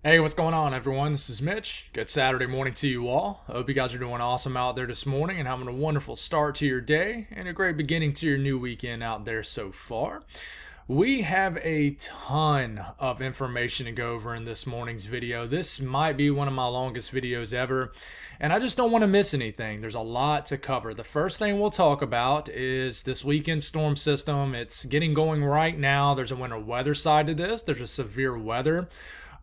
Hey, what's going on, everyone? This is Mitch. Good Saturday morning to you all. I hope you guys are doing awesome out there this morning and having a wonderful start to your day and a great beginning to your new weekend out there so far. We have a ton of information to go over in this morning's video. This might be one of my longest videos ever, and I just don't want to miss anything. There's a lot to cover. The first thing we'll talk about is this weekend storm system. It's getting going right now. There's a winter weather side to this. There's a severe weather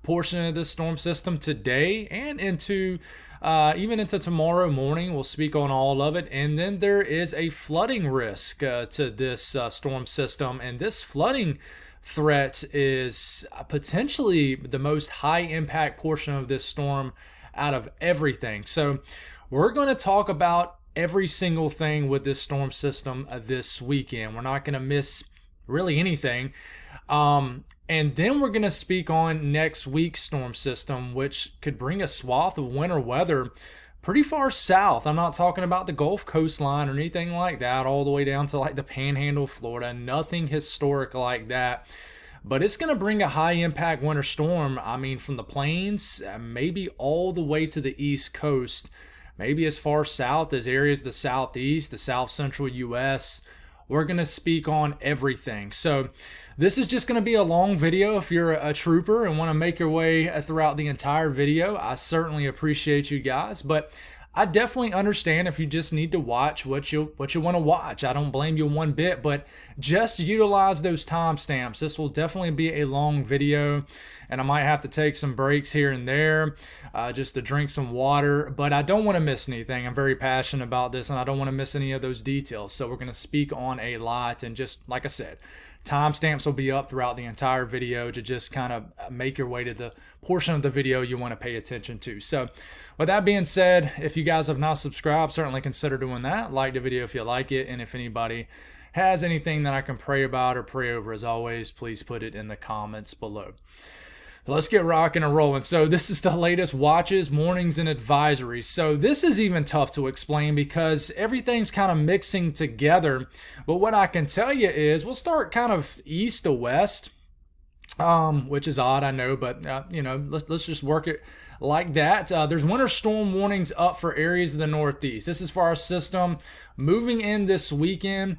portion of this storm system today and into even into tomorrow morning. We'll speak on all of it. And then there is a flooding risk to this storm system. And this flooding threat is potentially the most high impact portion of this storm out of everything. So we're going to talk about every single thing with this storm system this weekend. We're not going to miss really anything. And then we're going to speak on next week's storm system, which could bring a swath of winter weather pretty far south. I'm not talking about the Gulf coastline or anything like that, all the way down to like the Panhandle of Florida. Nothing historic like that. But it's going to bring a high impact winter storm. I mean, from the plains, maybe all the way to the East Coast, maybe as far south as areas of the Southeast, the South Central U.S. We're going to speak on everything. So this is just going to be a long video. If you're a trooper and want to make your way throughout the entire video, I certainly appreciate you guys. But I definitely understand if you just need to watch what you want to watch. I don't blame you one bit, but just utilize those timestamps. This will definitely be a long video, and I might have to take some breaks here and there just to drink some water, but I don't want to miss anything. I'm very passionate about this, and I don't want to miss any of those details. So we're going to speak on a lot, and just like I said, timestamps will be up throughout the entire video to just kind of make your way to the portion of the video you want to pay attention to. So with that being said, if you guys have not subscribed, certainly consider doing that. Like the video if you like it, and if anybody has anything that I can pray about or pray over, as always, please put it in the comments below. Let's get rocking and rolling. So this is the latest watches, warnings, and advisories. So this is even tough to explain because everything's kind of mixing together. But what I can tell you is we'll start kind of east to west, which is odd, I know, but let's just work it like that. There's winter storm warnings up for areas of the Northeast. This is for our system moving in this weekend.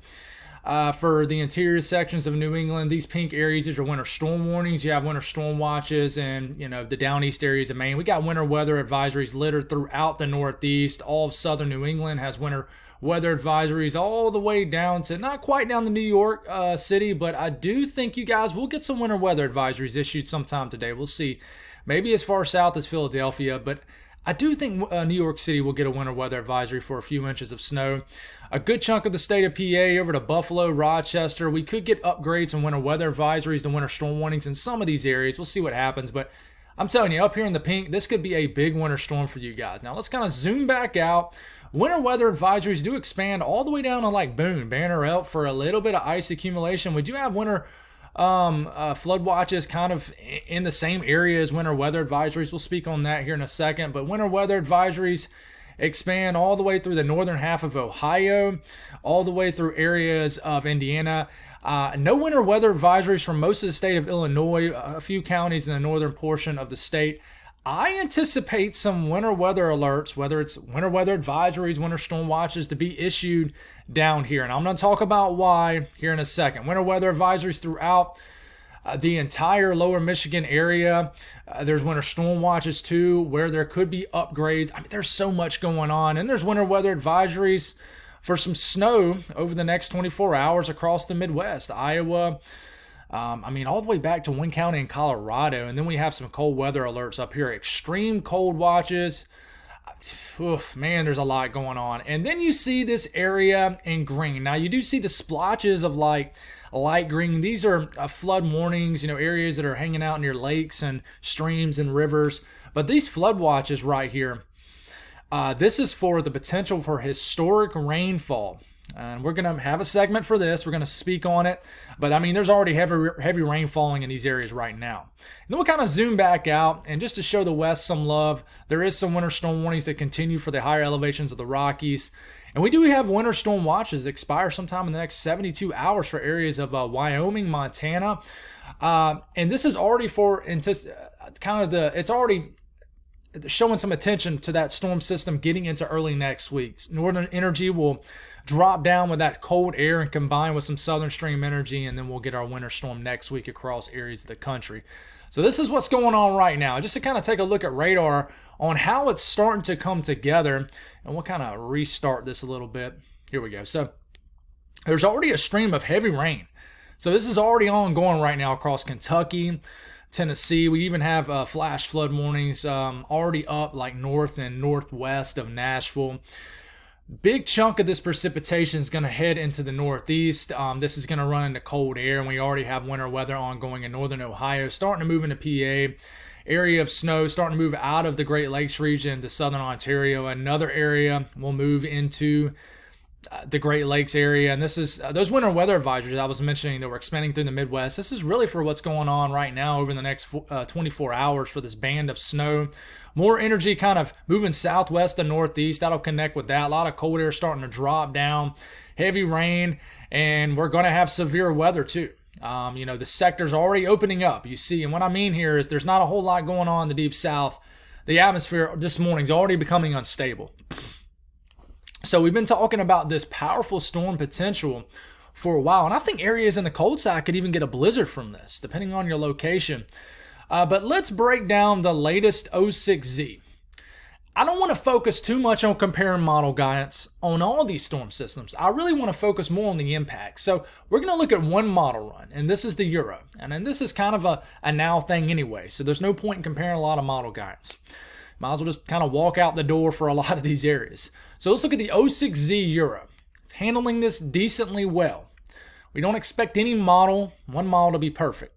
For the interior sections of New England, these pink areas, these are winter storm warnings. You have winter storm watches, and the down east areas of Maine. We got winter weather advisories littered throughout the Northeast. All of southern New England has winter weather advisories all the way down to not quite down to New York City, but I do think you guys will get some winter weather advisories issued sometime today. We'll see. Maybe as far south as Philadelphia, but I do think New York City will get a winter weather advisory for a few inches of snow. A good chunk of the state of PA over to Buffalo, Rochester, we could get upgrades and winter weather advisories to winter storm warnings in some of these areas. We'll see what happens, but I'm telling you, up here in the pink, this could be a big winter storm for you guys. Now let's kind of zoom back out. Winter weather advisories do expand all the way down to like Boone, Banner Elk for a little bit of ice accumulation. We do have winter flood watches kind of in the same area as winter weather advisories. We'll speak on that here in a second, but winter weather advisories expand all the way through the northern half of Ohio, all the way through areas of Indiana. No winter weather advisories from most of the state of Illinois, a few counties in the northern portion of the state. I anticipate some winter weather alerts, whether it's winter weather advisories, winter storm watches, to be issued down here. And I'm going to talk about why here in a second. Winter weather advisories throughout the entire lower Michigan area. There's winter storm watches too, where there could be upgrades. I mean, there's so much going on. And there's winter weather advisories for some snow over the next 24 hours across the Midwest, Iowa, all the way back to Wayne County in Colorado. And then we have some cold weather alerts up here, extreme cold watches. Oof, man, there's a lot going on. And then you see this area in green. Now, you do see the splotches of like light green. These are flood warnings, areas that are hanging out near lakes and streams and rivers. But these flood watches right here, this is for the potential for historic rainfall. And we're going to have a segment for this. We're going to speak on it. But I mean, there's already heavy rain falling in these areas right now. And then we'll kind of zoom back out. And just to show the West some love, there is some winter storm warnings that continue for the higher elevations of the Rockies. And we do have winter storm watches that expire sometime in the next 72 hours for areas of Wyoming, Montana. And this is already for it's already showing some attention to that storm system getting into early next week. Northern energy will drop down with that cold air and combine with some southern stream energy, and then we'll get our winter storm next week across areas of the country. So this is what's going on right now. Just to kind of take a look at radar on how it's starting to come together, and we'll kind of restart this a little bit. Here we go. So there's already a stream of heavy rain. So this is already ongoing right now across Kentucky, Tennessee. We even have flash flood warnings already up like north and northwest of Nashville. Big chunk of this precipitation is going to head into the northeast. This is going to run into cold air, and we already have winter weather ongoing in northern Ohio, starting to move into PA. Area of snow starting to move out of the Great Lakes region into southern Ontario. Another area will move into the Great Lakes area, and this is those winter weather advisories I was mentioning that we're expanding through the Midwest. This is really for what's going on right now over the next 24 hours for this band of snow. More energy kind of moving southwest and northeast. That'll connect with that. A lot of cold air starting to drop down, heavy rain, and we're going to have severe weather too. The sector's already opening up, you see, and what I mean here is there's not a whole lot going on in the deep south. The atmosphere this morning's already becoming unstable. So we've been talking about this powerful storm potential for a while, and I think areas in the cold side could even get a blizzard from this, depending on your location. But let's break down the latest O6Z. I don't want to focus too much on comparing model guidance on all these storm systems. I really want to focus more on the impact. So we're going to look at one model run, and this is the Euro. And then this is kind of a now thing anyway, so there's no point in comparing a lot of model guidance. Might as well just kind of walk out the door for a lot of these areas. So let's look at the O6Z Euro. It's handling this decently well. We don't expect one model to be perfect.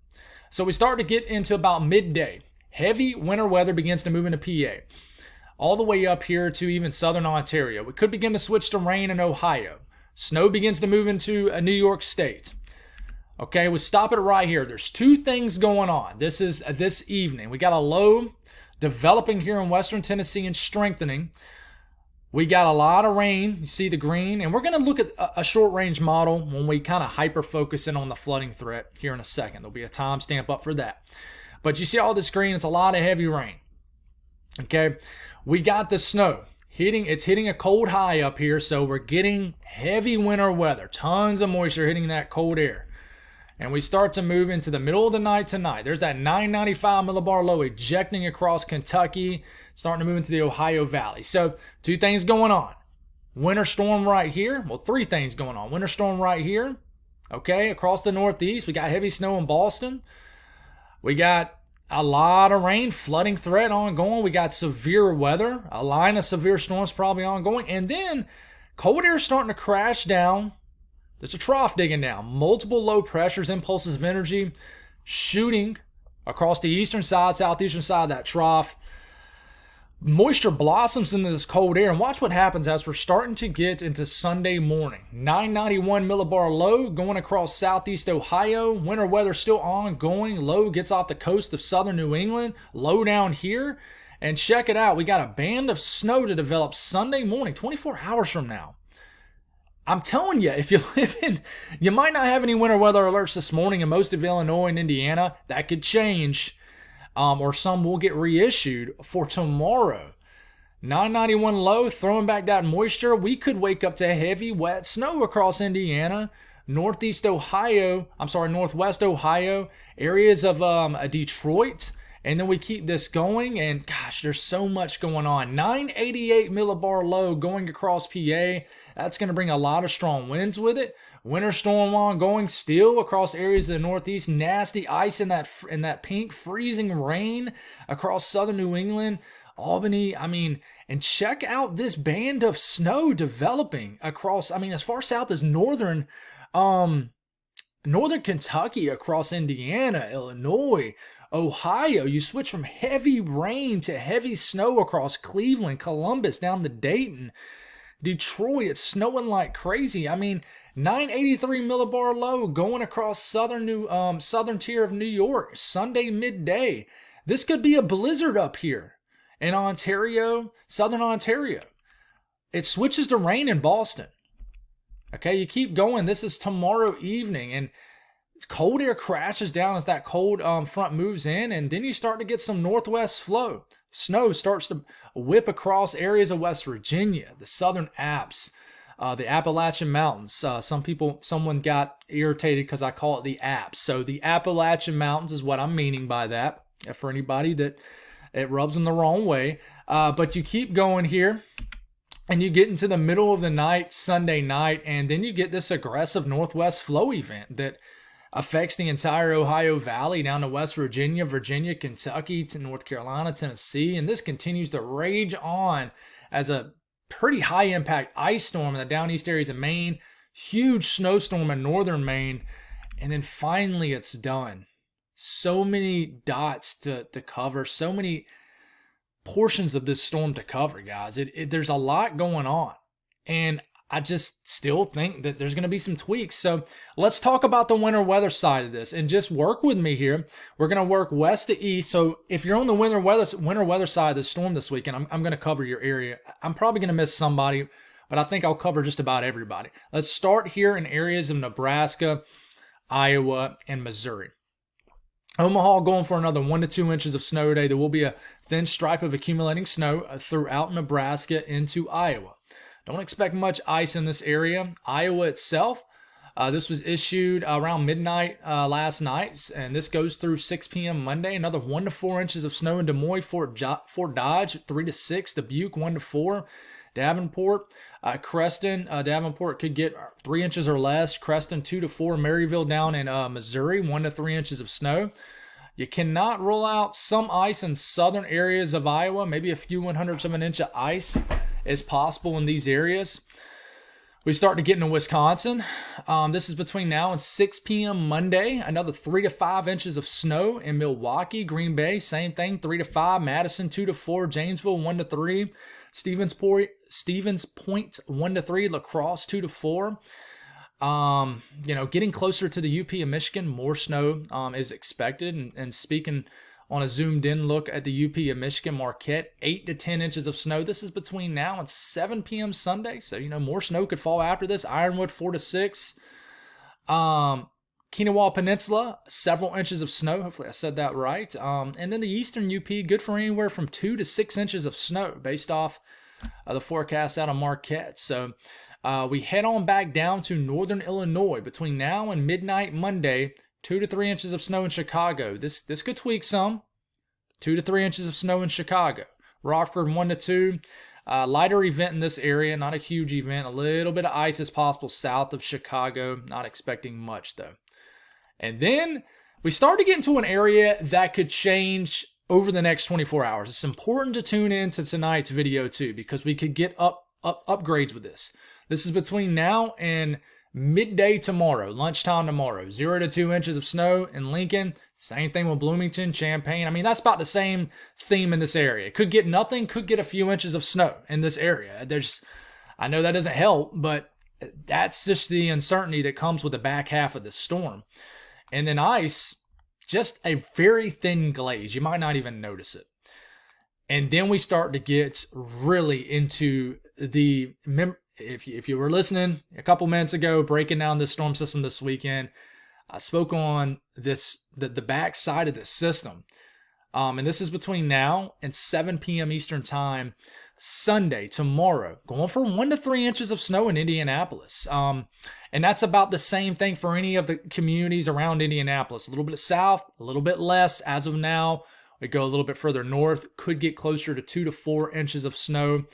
So we start to get into about midday. Heavy winter weather begins to move into PA, all the way up here to even southern Ontario. We could begin to switch to rain in Ohio. Snow begins to move into New York State. Okay, we stop it right here. There's two things going on. This is this evening. We got a low developing here in western Tennessee and strengthening. We got a lot of rain. You see the green. And we're going to look at a short-range model when we kind of hyper-focus in on the flooding threat here in a second. There'll be a timestamp up for that. But you see all this green. It's a lot of heavy rain. Okay. We got the snow. It's hitting a cold high up here, so we're getting heavy winter weather. Tons of moisture hitting that cold air. And we start to move into the middle of the night tonight. There's that 995 millibar low ejecting across Kentucky, starting to move into the Ohio Valley. So two things going on. Winter storm right here. Well, three things going on. Winter storm right here. Okay, across the Northeast. We got heavy snow in Boston. We got a lot of rain, flooding threat ongoing. We got severe weather. A line of severe storms probably ongoing. And then cold air starting to crash down. There's a trough digging down. Multiple low pressures, impulses of energy shooting across the eastern side, southeastern side of that trough. Moisture blossoms into this cold air. And watch what happens as we're starting to get into Sunday morning. 991 millibar low going across southeast Ohio. Winter weather still ongoing. Low gets off the coast of southern New England. Low down here. And check it out. We got a band of snow to develop Sunday morning, 24 hours from now. I'm telling you, if you live in, you might not have any winter weather alerts this morning in most of Illinois and Indiana. That could change, or some will get reissued for tomorrow. 991 low, throwing back that moisture. We could wake up to heavy, wet snow across Indiana, northwest Ohio, areas of Detroit. And then we keep this going, and gosh, there's so much going on. 988 millibar low going across PA. That's going to bring a lot of strong winds with it. Winter storm ongoing still across areas of the Northeast. Nasty ice in that pink, freezing rain across southern New England, Albany. And check out this band of snow developing across, as far south as northern Kentucky, across Indiana, Illinois, Ohio. You switch from heavy rain to heavy snow across Cleveland, Columbus, down to Dayton, Detroit. It's snowing like crazy. 983 millibar low going across southern tier of New York, Sunday midday. This could be a blizzard up here in Ontario, southern Ontario. It switches to rain in Boston. Okay, you keep going. This is tomorrow evening, and cold air crashes down as that cold front moves in, and then you start to get some northwest flow. Snow starts to whip across areas of West Virginia, the southern Alps, the Appalachian Mountains. Someone got irritated because I call it the Alps. So the Appalachian Mountains is what I'm meaning by that, for anybody that it rubs them the wrong way. But you keep going here, and you get into the middle of the night, Sunday night, and then you get this aggressive northwest flow event that affects the entire Ohio Valley down to West Virginia, Kentucky, to North Carolina, Tennessee. And this continues to rage on as a pretty high impact ice storm in the down east areas of Maine, huge snowstorm in northern Maine, and then finally it's done. So many dots to cover, so many portions of this storm to cover, guys. There's a lot going on, and I just still think that there's going to be some tweaks. So let's talk about the winter weather side of this, and just work with me here. We're going to work west to east. So if you're on the winter weather side of the storm this weekend, I'm going to cover your area. I'm probably going to miss somebody, but I think I'll cover just about everybody. Let's start here in areas of Nebraska, Iowa, and Missouri. Omaha going for another 1 to 2 inches of snow today. There will be a thin stripe of accumulating snow throughout Nebraska into Iowa. Don't expect much ice in this area. Iowa itself, this was issued around midnight last night, and this goes through 6 p.m. Monday. Another 1 to 4 inches of snow in Des Moines, Fort Dodge, 3 to 6. Dubuque, 1 to 4. Davenport, Creston, Davenport could get 3 inches or less. Creston, 2 to 4. Maryville down in Missouri, 1 to 3 inches of snow. You cannot rule out some ice in southern areas of Iowa. Maybe a few 1/100ths of an inch of ice is possible in these areas. We start to get into Wisconsin. This is between now and 6 p.m. Monday. Another 3 to 5 inches of snow in Milwaukee. Green Bay, same thing, 3 to 5. Madison, 2 to 4. Janesville, 1 to 3. Stevens Point, 1 to 3. La Crosse, 2 to 4. Getting closer to the UP of Michigan, more snow is expected. And speaking on a zoomed in look at the UP of Michigan, Marquette, 8 to 10 inches of snow. This is between now and 7 p.m. Sunday. So, more snow could fall after this. Ironwood, 4 to 6. Kinawa Peninsula, several inches of snow. Hopefully I said that right. And then the eastern UP, good for anywhere from 2 to 6 inches of snow based off the forecast out of Marquette. So we head on back down to northern Illinois between now and midnight Monday. 2 to 3 inches of snow in Chicago. This could tweak some. 2 to 3 inches of snow in Chicago. Rockford, 1 to 2. Lighter event in this area, not a huge event. A little bit of ice is possible south of Chicago. Not expecting much though. And then we start to get into an area that could change over the next 24 hours. It's important to tune in to tonight's video too, because we could get upgrades with this. This is between now and midday tomorrow, lunchtime tomorrow. 0 to 2 inches of snow in Lincoln. Same thing with Bloomington, Champaign. I mean, that's about the same theme in this area. Could get nothing, could get a few inches of snow in this area. I know that doesn't help, but that's just the uncertainty that comes with the back half of the storm. And then ice, just a very thin glaze. You might not even notice it. And then we start to get really into the... If you were listening a couple minutes ago, breaking down this storm system this weekend, I spoke on the back side of this system. And this is between now and 7 p.m. Eastern Time, Sunday, tomorrow, going for 1 to 3 inches of snow in Indianapolis. And that's about the same thing for any of the communities around Indianapolis. A little bit south, a little bit less. As of now, we go a little bit further north, could get closer to 2 to 4 inches of snow.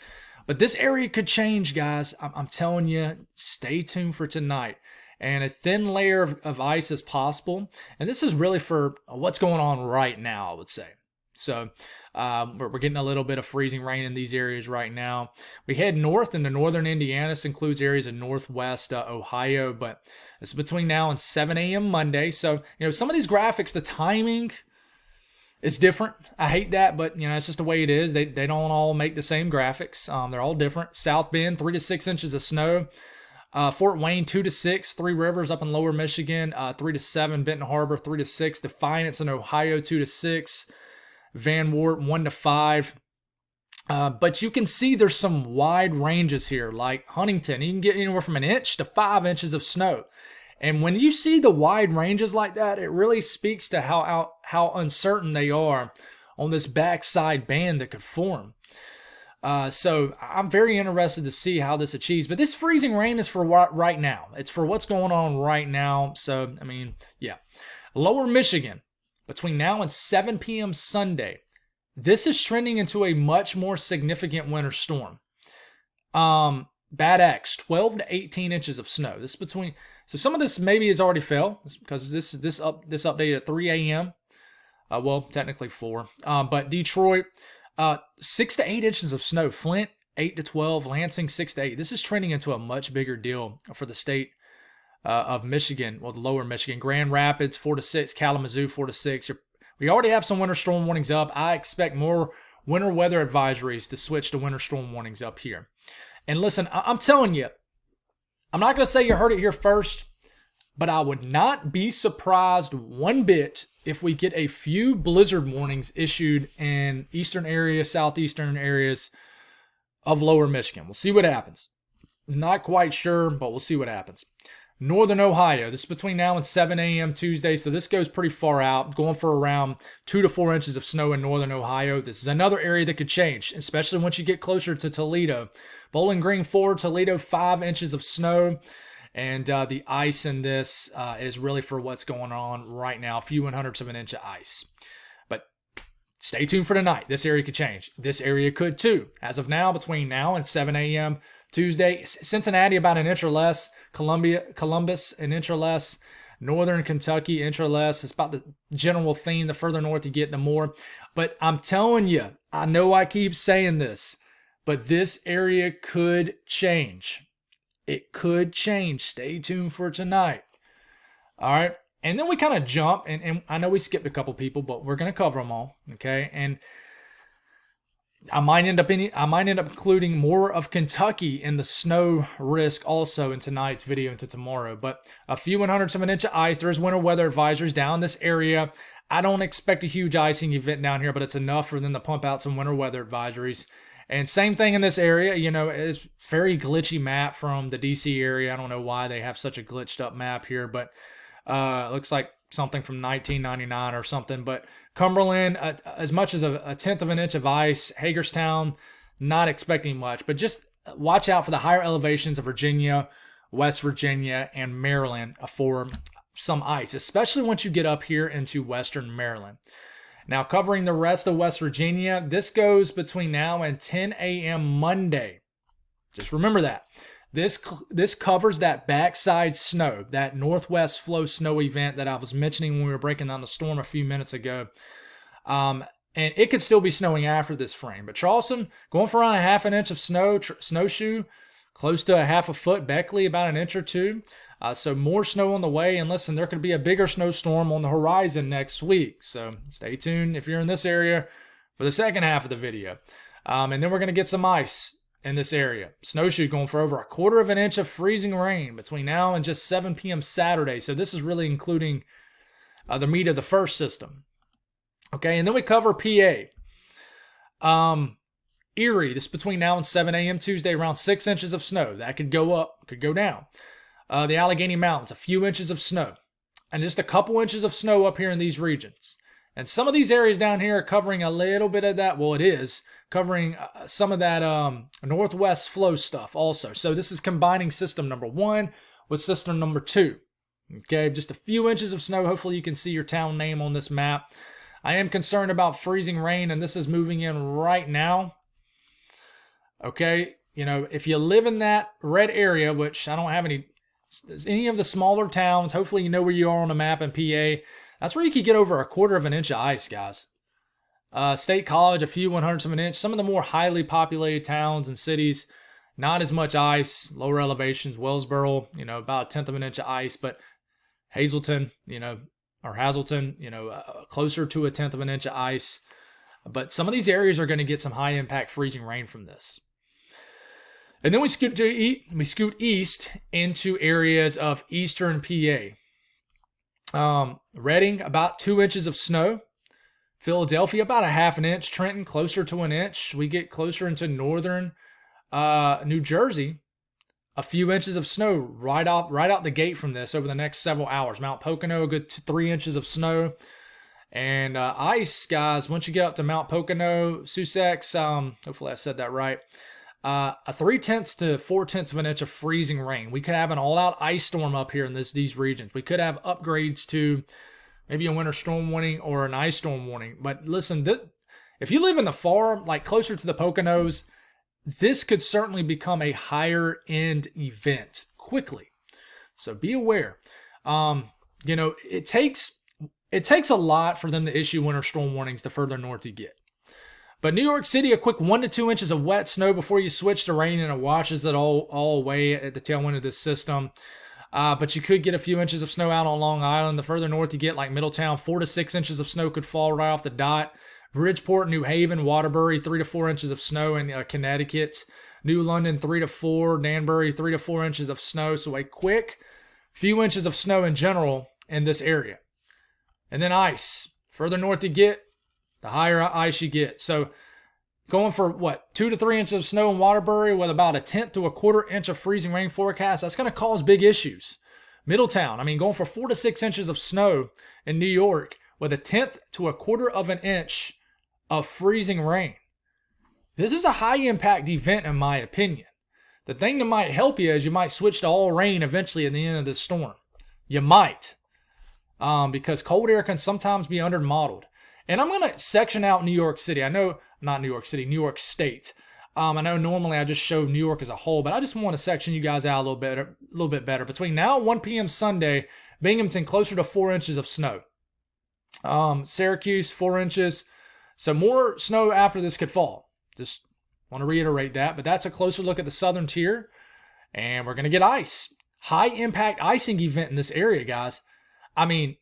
But this area could change, guys. I'm telling you, stay tuned for tonight. And a thin layer of ice is possible. And this is really for what's going on right now, I would say. So we're getting a little bit of freezing rain in these areas right now. We head north into northern Indiana. This includes areas of northwest Ohio. But it's between now and 7 a.m. Monday. So, some of these graphics, the timing... it's different. I hate that, but it's just the way it is. They don't all make the same graphics. They're all different. South Bend, 3 to 6 inches of snow. Fort Wayne, 2 to 6. Three Rivers up in lower Michigan, 3 to 7. Benton Harbor, 3 to 6. Defiance in Ohio, 2 to 6. Van Wert, 1 to 5. But you can see there's some wide ranges here, like Huntington. You can get anywhere from an inch to 5 inches of snow. And when you see the wide ranges like that, it really speaks to how uncertain they are on this backside band that could form. So I'm very interested to see how this achieves. But this freezing rain is for right now. It's for what's going on right now. So, I mean, yeah. Lower Michigan, between now and 7 p.m. Sunday, this is trending into a much more significant winter storm. Bad Axe, 12 to 18 inches of snow. This is between, so some of this maybe has already fell because this updated at 3 a.m. Well, technically 4. But Detroit, 6 to 8 inches of snow. Flint, 8 to 12. Lansing, 6 to 8. This is trending into a much bigger deal for the state of Michigan, well, the lower Michigan. Grand Rapids, 4 to 6. Kalamazoo, 4 to 6. We already have some winter storm warnings up. I expect more winter weather advisories to switch to winter storm warnings up here. And listen, I'm telling you, I'm not going to say you heard it here first, but I would not be surprised one bit if we get a few blizzard warnings issued in eastern areas, southeastern areas of lower Michigan. We'll see what happens. Not quite sure, but we'll see what happens. Northern Ohio, this is between now and 7 a.m. Tuesday, so this goes pretty far out, going for around 2 to 4 inches of snow in Northern Ohio. This is another area that could change, especially once you get closer to Toledo. Bowling Green 4, Toledo 5 inches of snow, and the ice in this is really for what's going on right now, a few 100ths of an inch of ice. But stay tuned for tonight. This area could change. This area could too. As of now, between now and 7 a.m. Tuesday, Cincinnati about an inch or less, Columbus an inch or less, Northern Kentucky inch or less. It's about the general theme. The further north you get, the more. But I'm telling you, I know I keep saying this, but this area could change. It could change. Stay tuned for tonight. All right. And then we kind of jump, and I know we skipped a couple people, but we're going to cover them all. Okay. And I might end up including more of Kentucky in the snow risk also in tonight's video into tomorrow. But a few 100ths of an inch of ice. There's winter weather advisories down this area. I don't expect a huge icing event down here, but it's enough for them to pump out some winter weather advisories. And same thing in this area. You know, it's very glitchy map from the DC area. I don't know why they have such a glitched up map here, but it looks like something from 1999 or something. But Cumberland, as much as a 1/10 of an inch of ice. Hagerstown, not expecting much, but just watch out for the higher elevations of Virginia, West Virginia, and Maryland for some ice, especially once you get up here into Western Maryland. Now, covering the rest of West Virginia, this goes between now and 10 a.m. Monday. Just remember that. This covers that backside snow, that northwest flow snow event that I was mentioning when we were breaking down the storm a few minutes ago. And it could still be snowing after this frame. But Charleston, going for around a 1/2 inch of snow, Snowshoe, close to a 1/2 foot. Beckley, about an inch or two. So more snow on the way. And listen, there could be a bigger snowstorm on the horizon next week. So stay tuned if you're in this area for the second half of the video. And then we're going to get some ice in this area. Snowshoe going for over 1/4 of an inch of freezing rain between now and just 7 p.m. Saturday. So this is really including the meat of the first system. Okay, and then we cover PA. Erie, this is between now and 7 a.m. Tuesday, around 6 inches of snow. That could go up, could go down. The Allegheny Mountains, a few inches of snow. And just a couple inches of snow up here in these regions. And some of these areas down here are covering a little bit of that. Well, it is covering some of that northwest flow stuff also. So this is combining system number 1 with system number 2. Okay, just a few inches of snow. Hopefully you can see your town name on this map. I am concerned about freezing rain, and this is moving in right now. Okay, you know, if you live in that red area, which I don't have any of the smaller towns, hopefully you know where you are on the map in PA. That's where you could get over 1/4 of an inch of ice, guys. State College, a few 100ths of an inch. Some of the more highly populated towns and cities, not as much ice. Lower elevations, Wellsboro, you know, about a 1/10 of an inch of ice. But Hazelton, you know, or Hazleton, you know, closer to a 1/10 of an inch of ice. But some of these areas are going to get some high impact freezing rain from this. And then we scoot east into areas of eastern PA. Reading, about 2 inches of snow. Philadelphia, about a 1/2 inch. Trenton, closer to an inch. We get closer into northern New Jersey. a few inches of snow right out the gate from this over the next several hours. Mount Pocono, a good 3 inches of snow. And ice, guys, once you get up to Mount Pocono, Sussex, hopefully I said that right, a 3/10 to 4/10 of an inch of freezing rain. We could have an all-out ice storm up here in these regions. We could have upgrades to maybe a winter storm warning or an ice storm warning. But listen, if you live in the far, like closer to the Poconos, this could certainly become a higher end event quickly. So be aware. It takes a lot for them to issue winter storm warnings the further north you get. But New York City, a quick 1 to 2 inches of wet snow before you switch to rain, and it washes it all away at the tail end of this system. But you could get a few inches of snow out on Long Island. The further north you get, like Middletown, 4 to 6 inches of snow could fall right off the dot. Bridgeport, New Haven, Waterbury, 3 to 4 inches of snow in Connecticut. New London, 3 to 4. Danbury, 3 to 4 inches of snow. So a quick few inches of snow in general in this area. And then ice. Further north you get, the higher ice you get. So going for 2 to 3 inches of snow in Waterbury with about a 1/10 to a 1/4 inch of freezing rain forecast, that's going to cause big issues. Middletown, going for 4 to 6 inches of snow in New York with a 1/10 to a 1/4 of an inch of freezing rain. This is a high impact event in my opinion. The thing that might help you is you might switch to all rain eventually at the end of this storm. You might. Because cold air can sometimes be undermodeled. And I'm going to section out New York City. I know, not New York City, New York State. I know normally I just show New York as a whole, but I just want to section you guys out a little bit better. Between now and 1 p.m. Sunday, Binghamton closer to 4 inches of snow. Syracuse, 4 inches. So more snow after this could fall. Just want to reiterate that. But that's a closer look at the southern tier. And we're going to get ice. High impact icing event in this area, guys.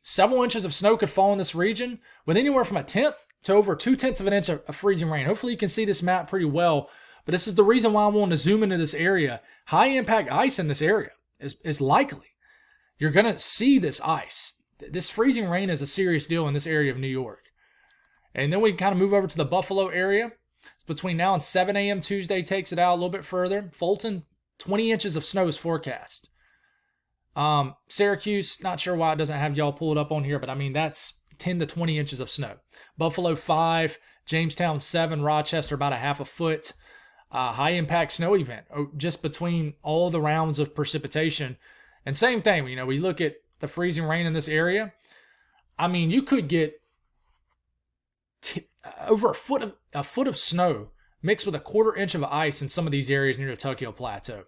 Several inches of snow could fall in this region with anywhere from a 1/10 to over 2/10 of an inch of freezing rain. Hopefully you can see this map pretty well. But this is the reason why I want to zoom into this area. High impact ice in this area is likely. You're going to see this ice. This freezing rain is a serious deal in this area of New York. And then we kind of move over to the Buffalo area. It's between now and 7 a.m. Tuesday, takes it out a little bit further. Fulton, 20 inches of snow is forecast. Syracuse, not sure why it doesn't have y'all pulled up on here, but that's 10 to 20 inches of snow. Buffalo, 5. Jamestown, 7. Rochester, about a half a foot. High impact snow event just between all the rounds of precipitation. And same thing, we look at the freezing rain in this area. You could get over a foot of snow mixed with a 1/4 inch of ice in some of these areas near the Tokyo Plateau.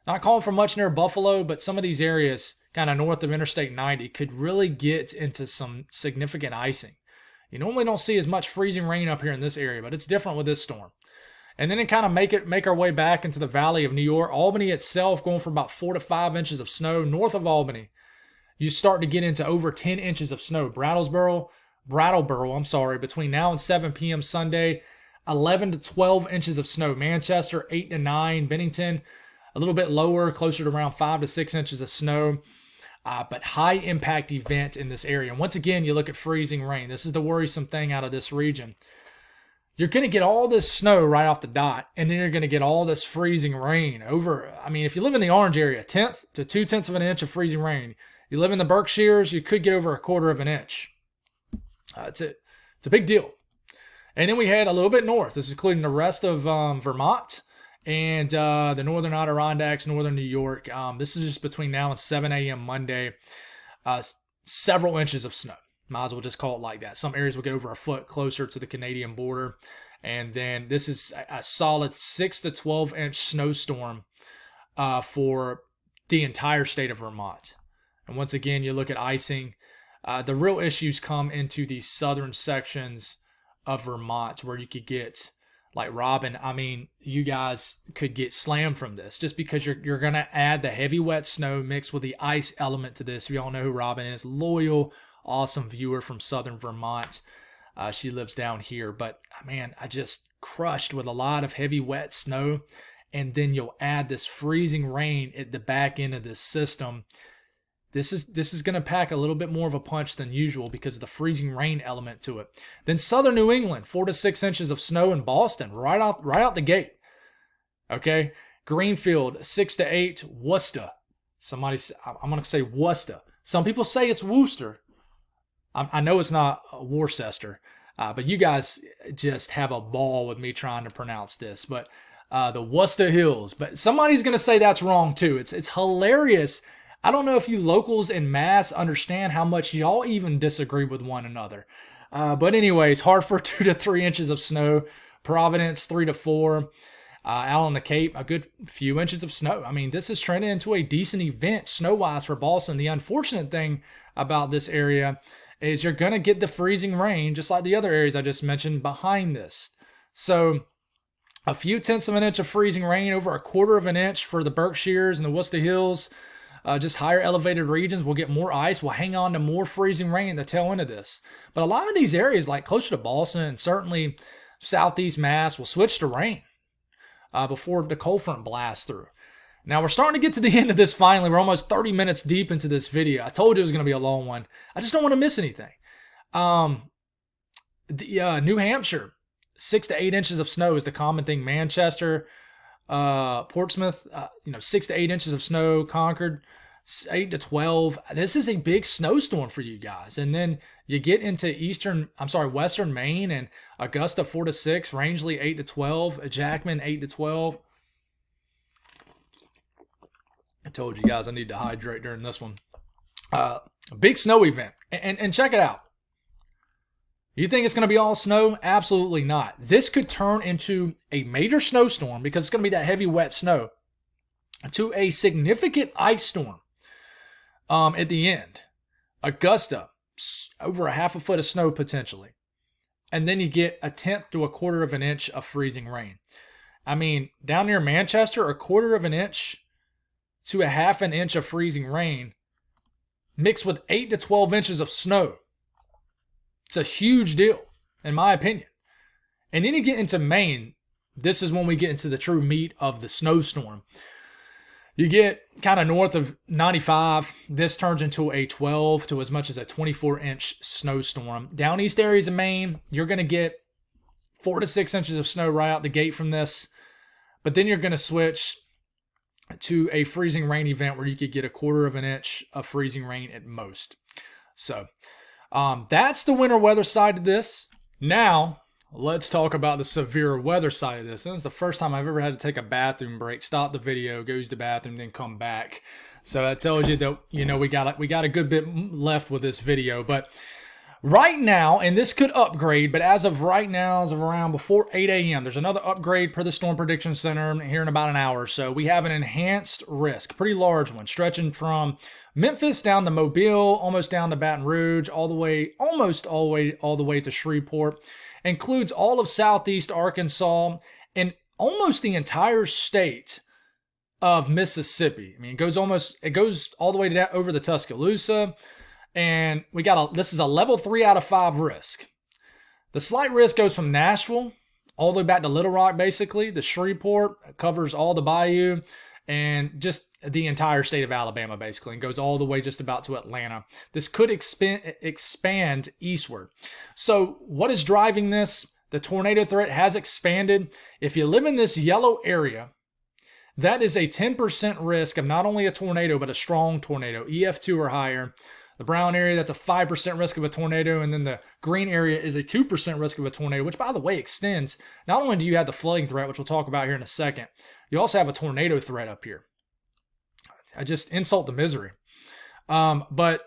Not calling for much near Buffalo, but some of these areas kind of north of Interstate 90 could really get into some significant icing. You normally don't see as much freezing rain up here in this area, but it's different with this storm. And then it kind of make our way back into the valley of New York. Albany itself going for about 4 to 5 inches of snow. North of Albany, you start to get into over 10 inches of snow. Brattleboro, between now and 7 p.m. Sunday, 11 to 12 inches of snow. Manchester, 8 to 9. Bennington, a little bit lower, closer to around 5 to 6 inches of snow. But high impact event in this area. And once again, you look at freezing rain. This is the worrisome thing out of this region. You're going to get all this snow right off the dot, and then you're going to get all this freezing rain over. If you live in the orange area, 1/10 to 2/10 of an inch of freezing rain. You live in the Berkshires, you could get over a 1/4 of an inch. It's a big deal. And then we head a little bit north. This is including the rest of Vermont and the northern Adirondacks, northern New York. This is just between now and 7 a.m. Monday. Several inches of snow. Might as well just call it like that. Some areas will get over a foot closer to the Canadian border. And then this is a solid 6 to 12 inch snowstorm for the entire state of Vermont. And once again, you look at icing. The real issues come into the southern sections of Vermont where you could get, like Robin, you guys could get slammed from this just because you're going to add the heavy wet snow mixed with the ice element to this. If you all know who Robin is, loyal, awesome viewer from southern Vermont. She lives down here. But, I just crushed with a lot of heavy wet snow. And then you'll add this freezing rain at the back end of this system. This is going to pack a little bit more of a punch than usual because of the freezing rain element to it. Then southern New England, 4 to 6 inches of snow in Boston, right out the gate. Okay, Greenfield, 6 to 8. Worcester. I'm going to say Worcester. Some people say it's Worcester. I know it's not Worcester, but you guys just have a ball with me trying to pronounce this. But the Worcester Hills. But somebody's going to say that's wrong too. It's hilarious. I don't know if you locals in Mass understand how much y'all even disagree with one another. But anyways, Hartford, 2 to 3 inches of snow. Providence, 3 to 4. Out on the Cape, a good few inches of snow. I mean, this is trending into a decent event snow-wise for Boston. The unfortunate thing about this area is you're going to get the freezing rain, just like the other areas I just mentioned behind this. So a few tenths of an inch of freezing rain, over a quarter of an inch for the Berkshires and the Worcester Hills. Just higher elevated regions will get more ice. We'll hang on to more freezing rain at the tail end of this. But a lot of these areas, like closer to Boston and certainly southeast Mass, will switch to rain before the cold front blasts through. Now we're starting to get to the end of this finally. We're almost 30 minutes deep into this video. I told you it was going to be a long one. I just don't want to miss anything. New Hampshire, 6 to 8 inches of snow is the common thing. Manchester, Portsmouth, 6 to 8 inches of snow. Concord, 8 to 12. This is a big snowstorm for you guys. And then you get into western Maine and Augusta, 4 to 6. Rangeley, 8 to 12. Jackman, 8 to 12. I told you guys I need to hydrate during this one. Big snow event. And check it out. You think it's going to be all snow? Absolutely not. This could turn into a major snowstorm because it's going to be that heavy, wet snow to a significant ice storm at the end. Augusta, over a half a foot of snow potentially. And then you get a tenth to a quarter of an inch of freezing rain. I mean, down near Manchester, a quarter of an inch to a half an inch of freezing rain mixed with 8 to 12 inches of snow. It's a huge deal, in my opinion. And then you get into Maine. This is when we get into the true meat of the snowstorm. You get kind of north of 95. This turns into a 12 to as much as a 24-inch snowstorm. Down east areas of Maine, you're going to get 4 to 6 inches of snow right out the gate from this. But then you're going to switch to a freezing rain event where you could get a quarter of an inch of freezing rain at most. So that's the winter weather side of this. Now, let's talk about the severe weather side of this. This is the first time I've ever had to take a bathroom break, stop the video, go use the bathroom, then come back. So that tells you that, we got a good bit left with this video. But right now, and this could upgrade, but as of right now, as of around before 8 a.m., there's another upgrade per the Storm Prediction Center here in about an hour or so. We have an enhanced risk, pretty large one, stretching from Memphis down to Mobile, almost down to Baton Rouge, all the way to Shreveport. Includes all of southeast Arkansas and almost the entire state of Mississippi. I mean, it goes all the way down over the Tuscaloosa. And this is a level 3 out of 5 risk. The slight risk goes from Nashville all the way back to Little Rock, basically. The Shreveport covers all the bayou and just the entire state of Alabama, basically, and goes all the way just about to Atlanta. This could expand eastward. So what is driving this? The tornado threat has expanded. If you live in this yellow area, that is a 10% risk of not only a tornado, but a strong tornado, EF2 or higher. The brown area, that's a 5% risk of a tornado. And then the green area is a 2% risk of a tornado, which, by the way, extends. Not only do you have the flooding threat, which we'll talk about here in a second, you also have a tornado threat up here. I just insult the misery. But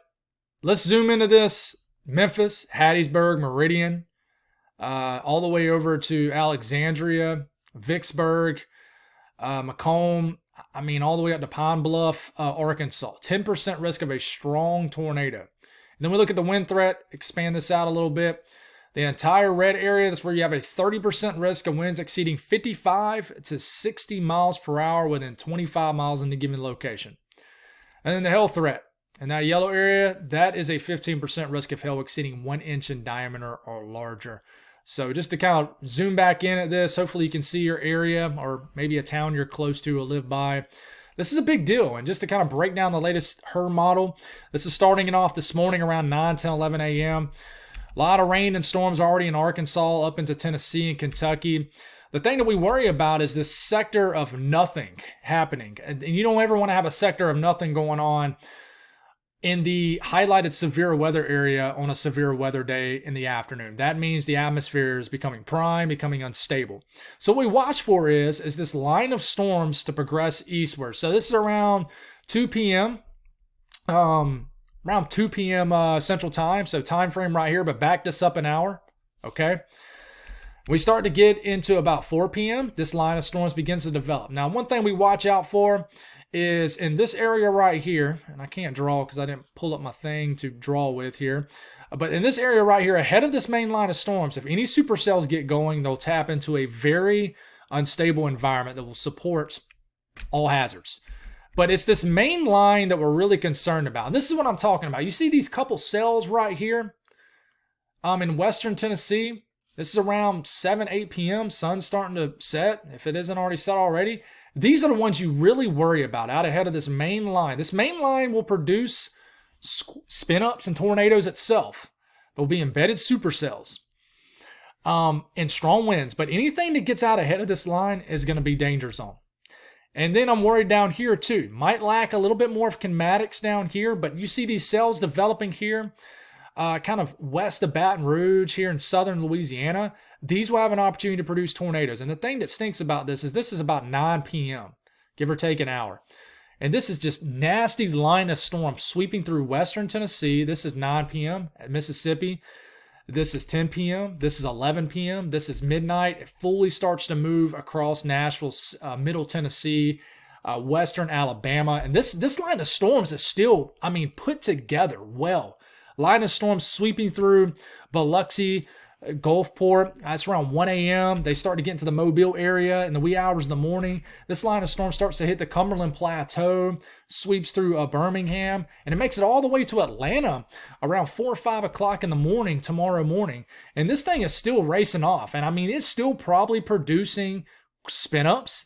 let's zoom into this. Memphis, Hattiesburg, Meridian, all the way over to Alexandria, Vicksburg, Macomb, all the way up to Pine Bluff, Arkansas. 10% risk of a strong tornado. And then we look at the wind threat, expand this out a little bit. The entire red area, that's where you have a 30% risk of winds exceeding 55 to 60 miles per hour within 25 miles in a given location. And then the hail threat. In that yellow area, that is a 15% risk of hail exceeding 1 inch in diameter or larger. So just to kind of zoom back in at this, hopefully you can see your area or maybe a town you're close to or live by. This is a big deal. And just to kind of break down the latest HRRR model, this is starting it off this morning around 9, 10, 11 a.m. A lot of rain and storms already in Arkansas, up into Tennessee and Kentucky. The thing that we worry about is this sector of nothing happening. And you don't ever want to have a sector of nothing going on in the highlighted severe weather area on a severe weather day in the afternoon. That means the atmosphere is becoming prime, becoming unstable. So what we watch for is this line of storms to progress eastward. So this is around 2 p.m. Around 2 p.m. Central Time. So time frame right here, but back this up an hour. Okay. We start to get into about 4 p.m. This line of storms begins to develop. Now, one thing we watch out for is in this area right here, and I can't draw because I didn't pull up my thing to draw with here, but in this area right here, ahead of this main line of storms, if any supercells get going, they'll tap into a very unstable environment that will support all hazards. But it's this main line that we're really concerned about. And this is what I'm talking about. You see these couple cells right here in western Tennessee. This is around 7, 8 p.m. Sun's starting to set, if it isn't already set already. These are the ones you really worry about out ahead of this main line. This main line will produce spin-ups and tornadoes itself. There'll be embedded supercells and strong winds. But anything that gets out ahead of this line is going to be danger zone. And then I'm worried down here too. Might lack a little bit more of kinematics down here, but you see these cells developing here, kind of west of Baton Rouge here in southern Louisiana. These will have an opportunity to produce tornadoes. And the thing that stinks about this is about 9 p.m., give or take an hour. And this is just nasty line of storm sweeping through western Tennessee. This is 9 p.m. at Mississippi. This is 10 p.m. This is 11 p.m. This is midnight. It fully starts to move across Nashville, middle Tennessee, western Alabama. And this line of storms is still, put together well. Line of storms sweeping through Biloxi, Gulfport. That's around 1 a.m. They start to get into the Mobile area in the wee hours of the morning. This line of storm starts to hit the Cumberland Plateau, sweeps through Birmingham, and it makes it all the way to Atlanta around 4 or 5 o'clock in the morning tomorrow morning. And this thing is still racing off. And it's still probably producing spin-ups,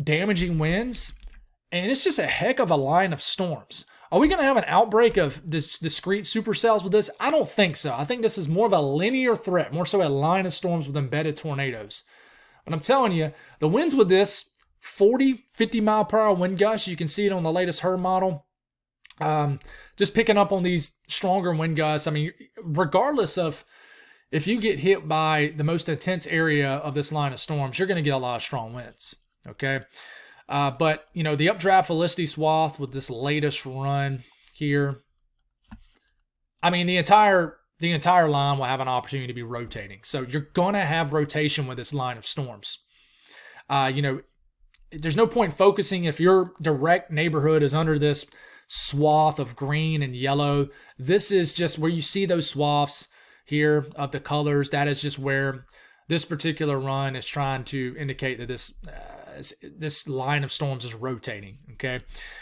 damaging winds, and it's just a heck of a line of storms. Are we going to have an outbreak of this discrete supercells with this? I don't think so. I think this is more of a linear threat, more so a line of storms with embedded tornadoes. But I'm telling you, the winds with this, 40, 50 mile per hour wind gusts, you can see it on the latest HRRR model. Just picking up on these stronger wind gusts. Regardless of if you get hit by the most intense area of this line of storms, you're going to get a lot of strong winds. Okay. But the updraft Felicity swath with this latest run here, the entire line will have an opportunity to be rotating. So you're going to have rotation with this line of storms. There's no point focusing if your direct neighborhood is under this swath of green and yellow. This is just where you see those swaths here of the colors. That is just where this particular run is trying to indicate that this line of storms is rotating, okay?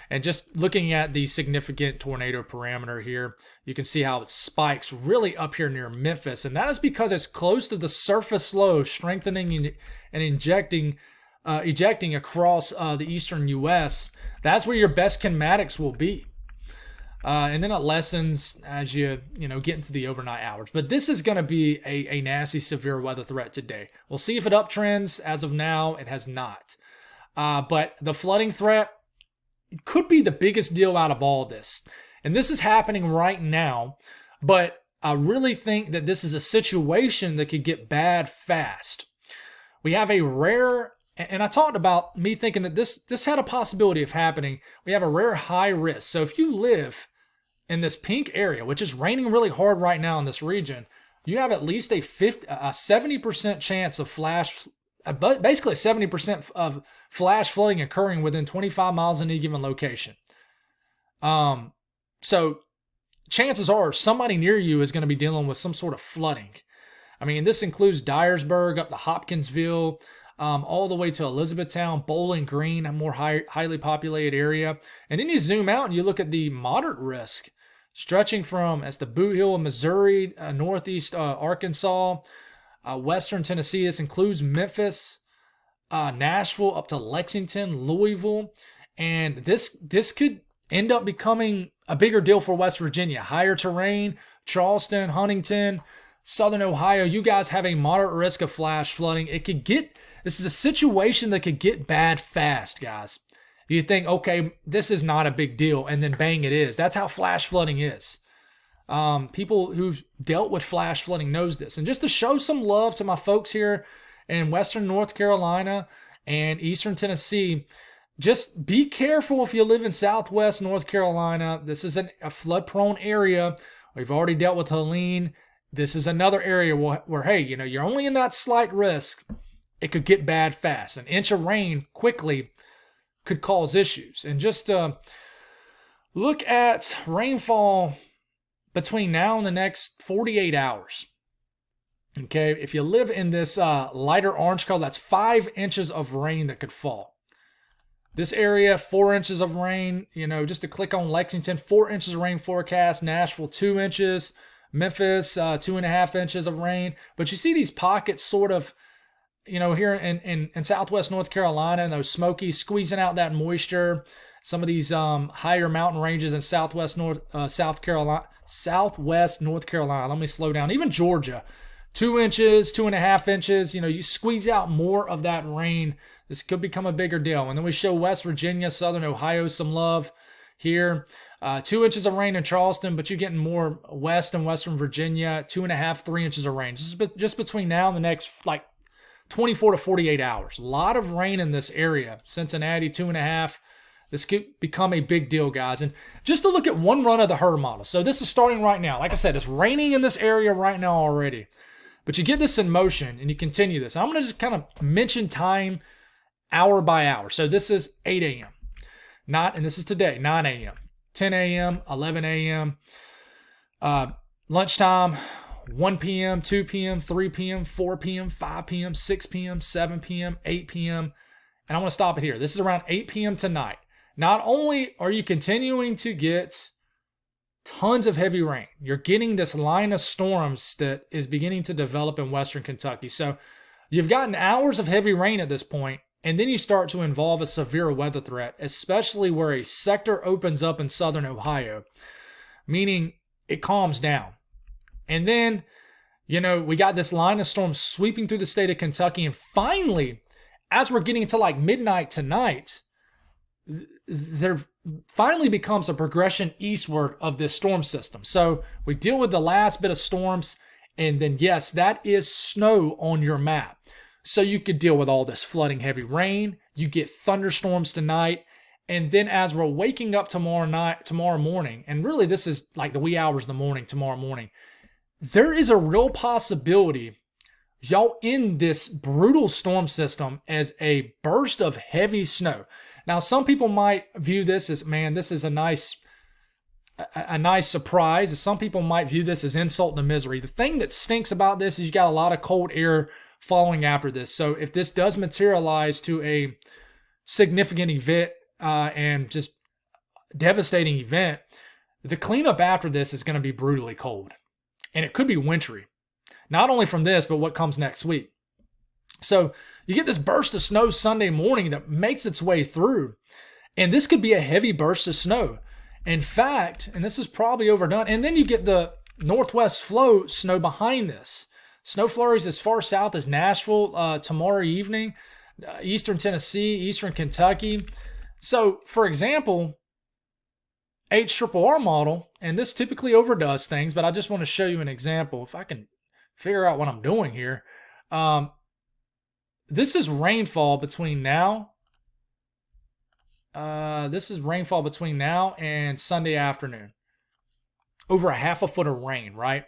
And just looking at the significant tornado parameter here, you can see how it spikes really up here near Memphis, and that is because it's close to the surface low, strengthening and ejecting across the eastern U.S. That's where your best kinematics will be. And then it lessens as you get into the overnight hours. But this is going to be a nasty, severe weather threat today. We'll see if it uptrends. As of now, it has not. But the flooding threat could be the biggest deal out of all of this. And this is happening right now. But I really think that this is a situation that could get bad fast. We have a rare, and I talked about me thinking that this had a possibility of happening. We have a rare high risk. So if you live in this pink area, which is raining really hard right now in this region, you have at least a 70% chance of basically 70% of flash flooding occurring within 25 miles in any given location. So chances are somebody near you is going to be dealing with some sort of flooding. This includes Dyersburg up to Hopkinsville, all the way to Elizabethtown, Bowling Green, a more highly populated area. And then you zoom out and you look at the moderate risk, stretching from as the Boot Hill, Missouri, northeast Arkansas, western Tennessee. This includes Memphis, Nashville, up to Lexington, Louisville. And this could end up becoming a bigger deal for West Virginia. Higher terrain, Charleston, Huntington, Southern Ohio, you guys have a moderate risk of flash flooding. This is a situation that could get bad fast, guys. You think, okay, this is not a big deal, and then bang, it is. That's how flash flooding is. People who've dealt with flash flooding knows this. And just to show some love to my folks here in Western North Carolina and Eastern Tennessee, just be careful if you live in Southwest North Carolina. This is a flood-prone area. We've already dealt with Helene. This is another area where, hey, you're only in that slight risk. It could get bad fast. An inch of rain quickly could cause issues. And just look at rainfall between now and the next 48 hours. Okay, if you live in this lighter orange color, that's 5 inches of rain that could fall. This area, 4 inches of rain. Just to click on Lexington, 4 inches of rain forecast. Nashville, 2 inches. Memphis, 2.5 inches of rain. But you see these pockets sort of, here in Southwest North Carolina, and those Smokies squeezing out that moisture. Some of these higher mountain ranges in Southwest North Carolina. Let me slow down. Even Georgia, 2 inches, 2.5 inches. You squeeze out more of that rain, this could become a bigger deal. And then we show West Virginia, Southern Ohio some love here. 2 inches of rain in Charleston, but you're getting more west and Western Virginia. 2.5, 3 inches of rain. Just between now and the next 24 to 48 hours. A lot of rain in this area. Cincinnati, 2.5. This could become a big deal, guys. And just to look at one run of the HRRR model. So this is starting right now. Like I said, it's raining in this area right now already. But you get this in motion and you continue this. I'm going to just kind of mention time hour by hour. So this is 8 a.m. And this is today, 9 a.m., 10 a.m., 11 a.m., lunchtime, 1 p.m., 2 p.m., 3 p.m., 4 p.m., 5 p.m., 6 p.m., 7 p.m., 8 p.m. And I want to stop it here. This is around 8 p.m. tonight. Not only are you continuing to get tons of heavy rain, you're getting this line of storms that is beginning to develop in Western Kentucky. So you've gotten hours of heavy rain at this point, and then you start to involve a severe weather threat, especially where a sector opens up in Southern Ohio, meaning it calms down. And then, we got this line of storms sweeping through the state of Kentucky. And finally, as we're getting to midnight tonight, there finally becomes a progression eastward of this storm system. So we deal with the last bit of storms. And then, yes, that is snow on your map. So you could deal with all this flooding, heavy rain. You get thunderstorms tonight. And then as we're waking up tomorrow morning, and really this is like the wee hours of the morning, tomorrow morning, there is a real possibility y'all in this brutal storm system as a burst of heavy snow. Now, some people might view this as, man, this is a nice surprise. Some people might view this as insult to misery. The thing that stinks about this is you got a lot of cold air following after this. So if this does materialize to a significant event and just devastating event, the cleanup after this is going to be brutally cold. And it could be wintry. Not only from this, but what comes next week. So you get this burst of snow Sunday morning that makes its way through. And this could be a heavy burst of snow. In fact, and this is probably overdone, and then you get the northwest flow snow behind this. Snow flurries as far south as Nashville tomorrow evening, Eastern Tennessee, Eastern Kentucky. So, for example, HRRR model, and this typically overdoes things, but I just want to show you an example. If I can figure out what I'm doing here. This is rainfall between now. This is rainfall between now and Sunday afternoon. Over a half a foot of rain, right?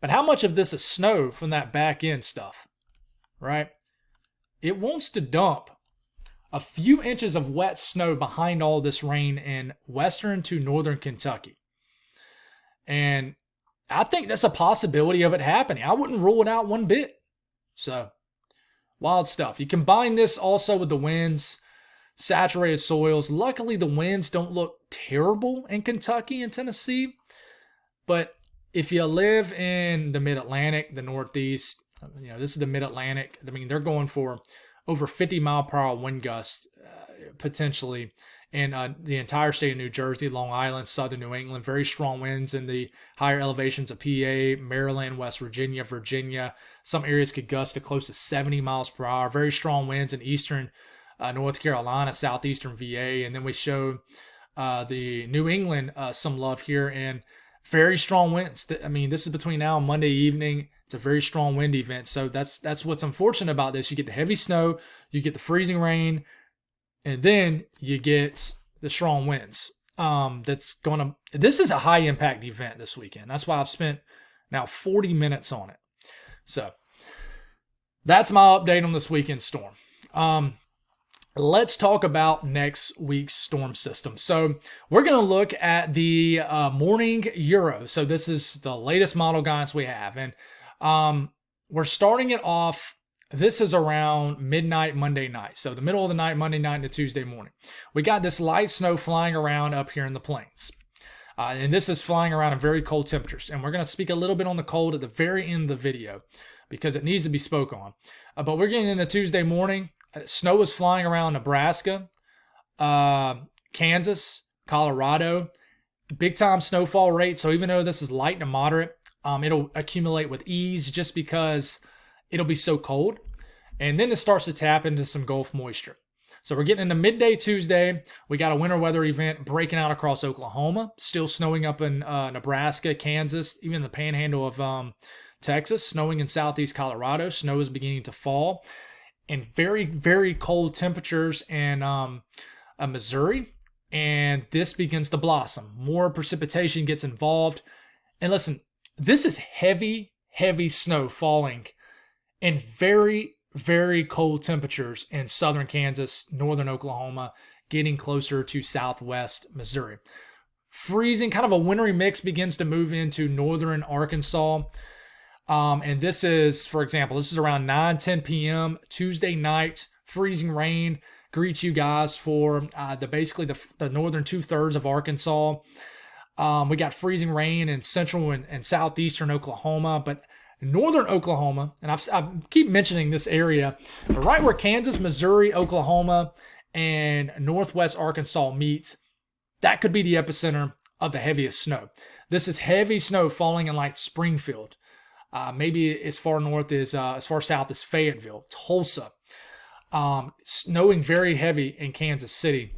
But how much of this is snow from that back end stuff, right? It wants to dump a few inches of wet snow behind all this rain in western to northern Kentucky. And I think that's a possibility of it happening. I wouldn't rule it out one bit. So, wild stuff. You combine this also with the winds, saturated soils. Luckily, the winds don't look terrible in Kentucky and Tennessee. But if you live in the mid-Atlantic, the Northeast, this is the mid-Atlantic. I mean, they're going for over 50 mile per hour wind gusts potentially in the entire state of New Jersey, Long Island, southern New England. Very strong winds in the higher elevations of PA, Maryland, West Virginia, Virginia. Some areas could gust to close to 70 miles per hour. Very strong winds in eastern North Carolina, southeastern VA. And then we showed the New England some love here, and very strong winds. I mean, this is between now and Monday evening. It's a very strong wind event. So that's what's unfortunate about this. You get the heavy snow, you get the freezing rain, and then you get the strong winds. This is a high impact event this weekend. That's why I've spent now 40 minutes on it. So that's my update on this weekend storm. Let's talk about next week's storm system. So we're going to look at the morning Euro. So this is the latest model guidance we have. And we're starting it off. This is around midnight Monday night. So the middle of the night, Monday night into Tuesday morning. We got this light snow flying around up here in the plains. And this is flying around in very cold temperatures. And we're going to speak a little bit on the cold at the very end of the video because it needs to be spoke on. But we're getting into Tuesday morning. Snow is flying around Nebraska, Kansas, Colorado. Big time snowfall rate. So even though this is light to moderate, it'll accumulate with ease just because it'll be so cold. And then it starts to tap into some Gulf moisture. So we're getting into midday Tuesday. We got a winter weather event breaking out across Oklahoma. Still snowing up in Nebraska, Kansas, even the panhandle of Texas. Snowing in southeast Colorado. Snow is beginning to fall. And very, very cold temperatures in Missouri. And this begins to blossom. More precipitation gets involved. And listen, this is heavy, heavy snow falling in very, very cold temperatures in southern Kansas, northern Oklahoma, getting closer to southwest Missouri. Freezing, kind of a wintry mix begins to move into northern Arkansas. And this is, for example, this is around 9-10 p.m. Tuesday night. Freezing rain greets you guys for basically the northern 2/3 of Arkansas. We got freezing rain in central and southeastern Oklahoma, but northern Oklahoma, and I keep mentioning this area, but right where Kansas, Missouri, Oklahoma, and northwest Arkansas meet, that could be the epicenter of the heaviest snow. This is heavy snow falling in like Springfield. Maybe as far south as Fayetteville, Tulsa. Snowing very heavy in Kansas City.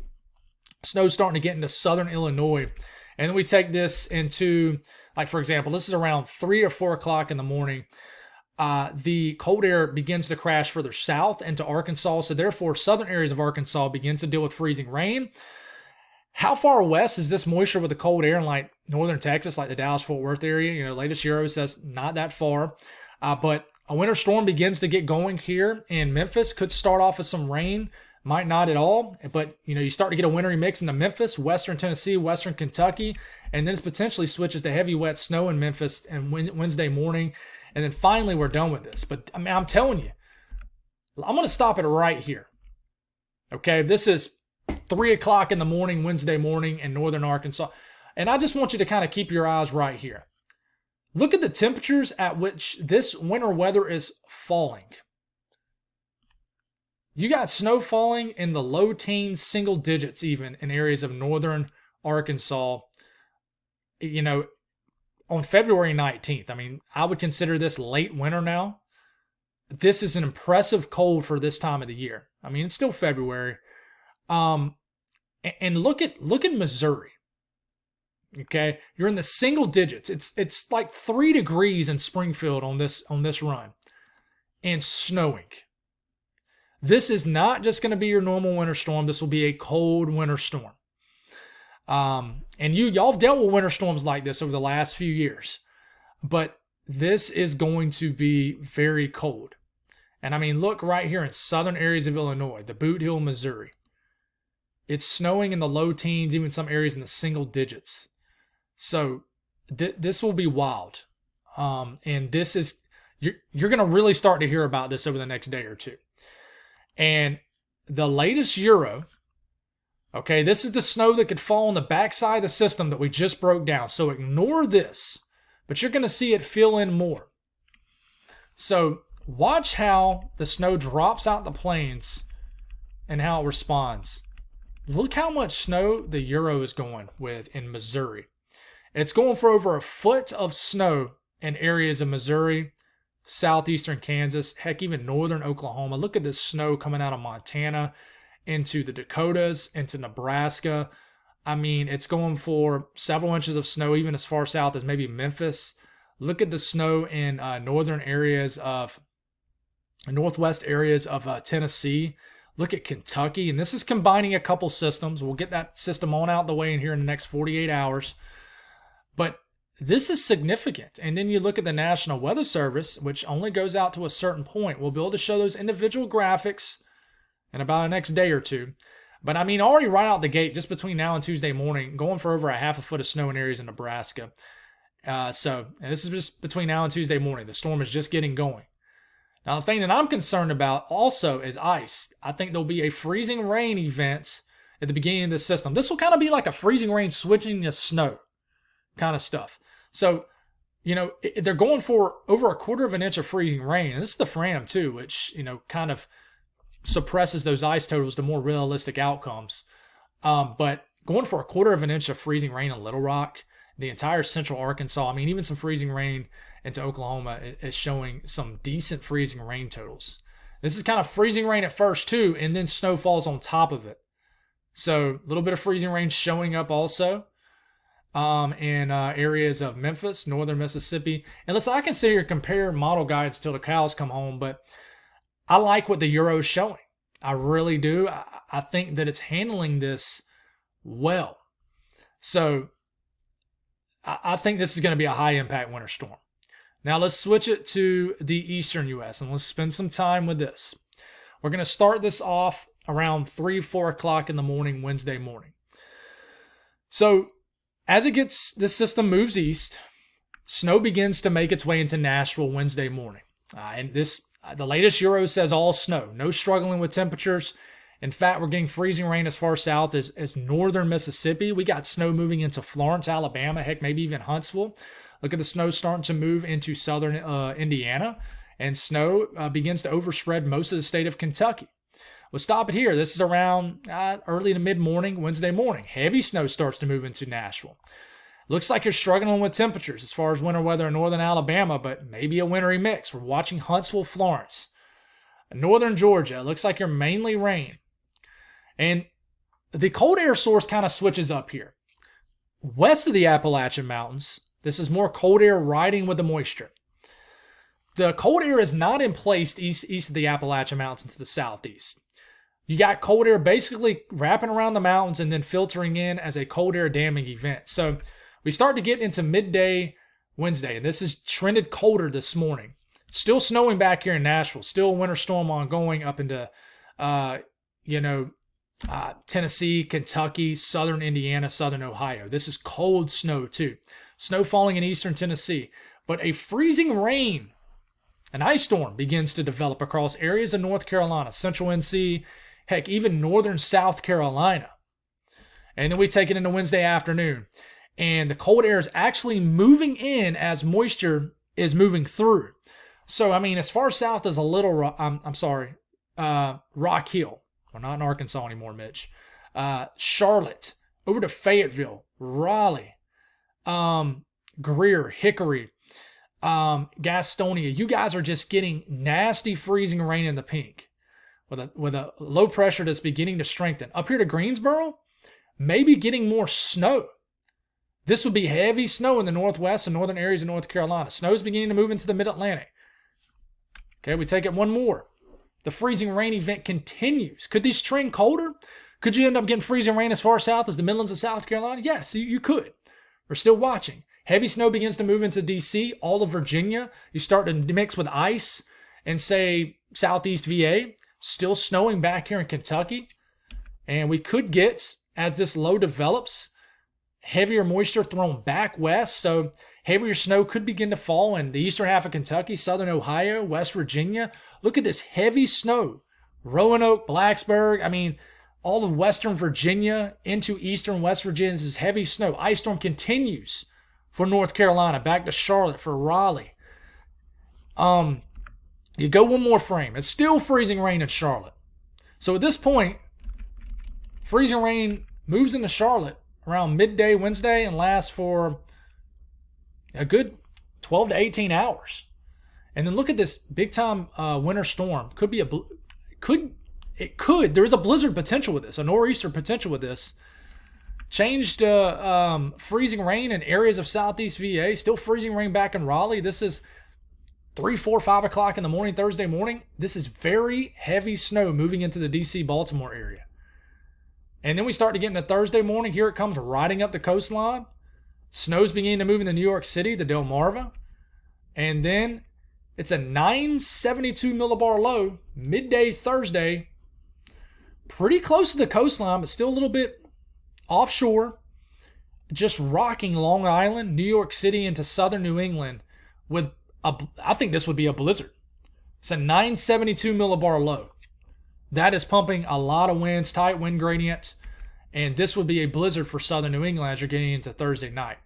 Snow's starting to get into southern Illinois. And then we take this into, like, for example, this is around 3 or 4 o'clock in the morning. The cold air begins to crash further south into Arkansas. So therefore, southern areas of Arkansas begins to deal with freezing rain. How far west is this moisture with the cold air in like northern Texas, like the Dallas-Fort Worth area? Latest Euro says not that far. But a winter storm begins to get going here in Memphis. Could start off with some rain, might not at all. But, you start to get a wintry mix into Memphis, western Tennessee, western Kentucky. And then it potentially switches to heavy wet snow in Memphis and Wednesday morning. And then finally we're done with this. But, I'm telling you, I'm going to stop it right here. Okay, this is 3 o'clock in the morning, Wednesday morning in northern Arkansas. And I just want you to kind of keep your eyes right here. Look at the temperatures at which this winter weather is falling. You got snow falling in the low teens, single digits even in areas of northern Arkansas, on February 19th. I mean, I would consider this late winter now. This is an impressive cold for this time of the year. I mean, it's still February. And look at Missouri. Okay, you're in the single digits. It's like 3 degrees in Springfield on this run, and snowing. This is not just going to be your normal winter storm. This will be a cold winter storm. And y'all have dealt with winter storms like this over the last few years, but this is going to be very cold. And I mean, look right here in southern areas of Illinois, the Boot Hill, Missouri. It's snowing in the low teens, even some areas in the single digits. So this will be wild. And this is, you're going to really start to hear about this over the next day or two. And the latest Euro, okay, this is the snow that could fall on the backside of the system that we just broke down. So ignore this, but you're going to see it fill in more. So watch how the snow drops out the plains and how it responds. look how much snow the Euro is going with in Missouri. It's going for over a foot of snow in areas of Missouri, southeastern Kansas, heck, even northern Oklahoma. Look at this snow coming out of Montana into the Dakotas, into Nebraska. I mean, it's going for several inches of snow, even as far south as maybe Memphis. Look at the snow in northwest areas of Tennessee. Look at Kentucky, and this is combining a couple systems. We'll get that system on out the way in here in the next 48 hours. But this is significant. And then you look at the National Weather Service, which only goes out to a certain point. We'll be able to show those individual graphics in about the next day or two. But I mean, already right out the gate, just between now and Tuesday morning, going for over a half a foot of snow in areas in Nebraska. And this is just between now and Tuesday morning. The storm is just getting going. Now, the thing that I'm concerned about also is ice. I think there'll be a freezing rain event at the beginning of this system. This will kind of be like a freezing rain switching to snow kind of stuff. So, you know, they're going for over a quarter of an inch of freezing rain. And this is the Fram too, which, you know, kind of suppresses those ice totals to more realistic outcomes. But going for a quarter of an inch of freezing rain in Little Rock, the entire central Arkansas, I mean, even some freezing rain into Oklahoma is showing some decent freezing rain totals. This is kind of freezing rain at first too, and then snow falls on top of it. So a little bit of freezing rain showing up also in areas of Memphis, northern Mississippi. And listen, I can sit here and compare model guides till the cows come home, but I like what the Euro is showing. I really do. I think that it's handling this well. So I think this is going to be a high impact winter storm. Now let's switch it to the eastern U.S. and let's spend some time with this. We're going to start this off around 3, 4 o'clock in the morning, Wednesday morning. So as this system moves east, snow begins to make its way into Nashville Wednesday morning. The latest Euro says all snow, no struggling with temperatures. In fact, we're getting freezing rain as far south as northern Mississippi. We got snow moving into Florence, Alabama, heck, maybe even Huntsville. Look at the snow starting to move into southern Indiana, and snow begins to overspread most of the state of Kentucky. We'll stop it here. This is around early to mid-morning, Wednesday morning. Heavy snow starts to move into Nashville. Looks like you're struggling with temperatures as far as winter weather in northern Alabama, but maybe a wintry mix. We're watching Huntsville, Florence. Northern Georgia, looks like you're mainly rain. And the cold air source kind of switches up here. West of the Appalachian Mountains, this is more cold air riding with the moisture. The cold air is not in place east of the Appalachian Mountains to the southeast. You got cold air basically wrapping around the mountains and then filtering in as a cold air damming event. So we start to get into midday Wednesday, and this is trended colder this morning. Still snowing back here in Nashville. Still a winter storm ongoing up into, Tennessee, Kentucky, southern Indiana, southern Ohio. This is cold snow too. Snow falling in eastern Tennessee. But a freezing rain, an ice storm begins to develop across areas of North Carolina, central NC, heck, even northern South Carolina. And then we take it into Wednesday afternoon. And the cold air is actually moving in as moisture is moving through. So, I mean, as far south as Rock Hill. We're not in Arkansas anymore, Mitch. Charlotte, over to Fayetteville, Raleigh, Greer, Hickory, Gastonia. You guys are just getting nasty freezing rain in the pink with a low pressure that's beginning to strengthen. Up here to Greensboro, maybe getting more snow. This would be heavy snow in the northwest and northern areas of North Carolina. Snow's beginning to move into the mid-Atlantic. Okay, we take it one more. The freezing rain event continues. Could these trend colder? Could you end up getting freezing rain as far south as the Midlands of South Carolina? Yes, you could. We're still watching. Heavy snow begins to move into D.C., all of Virginia. You start to mix with ice and say southeast VA. Still snowing back here in Kentucky. And we could get, as this low develops, heavier moisture thrown back west. So heavier snow could begin to fall in the eastern half of Kentucky, southern Ohio, West Virginia. Look at this heavy snow. Roanoke, Blacksburg, I mean, all of western Virginia into eastern West Virginia. This is heavy snow. Ice storm continues for North Carolina, back to Charlotte for Raleigh. You go one more frame. It's still freezing rain in Charlotte. So at this point, Freezing rain moves into Charlotte around midday Wednesday and lasts for a good 12 to 18 hours. And then look at this big time winter storm. There is a blizzard potential with this, a nor'easter potential with this. Changed freezing rain in areas of southeast VA. Still freezing rain back in Raleigh. This is 3, 4, 5 o'clock in the morning, Thursday morning. This is very heavy snow moving into the DC, Baltimore area. And then we start to get into Thursday morning. Here it comes riding up the coastline. Snow's beginning to move into New York City, the Delmarva. And then it's a 972 millibar low midday Thursday. Pretty close to the coastline, but still a little bit offshore. Just rocking Long Island, New York City into southern New England with I think this would be a blizzard. It's a 972 millibar low. That is pumping a lot of winds, tight wind gradient, and this would be a blizzard for southern New England as you're getting into Thursday night.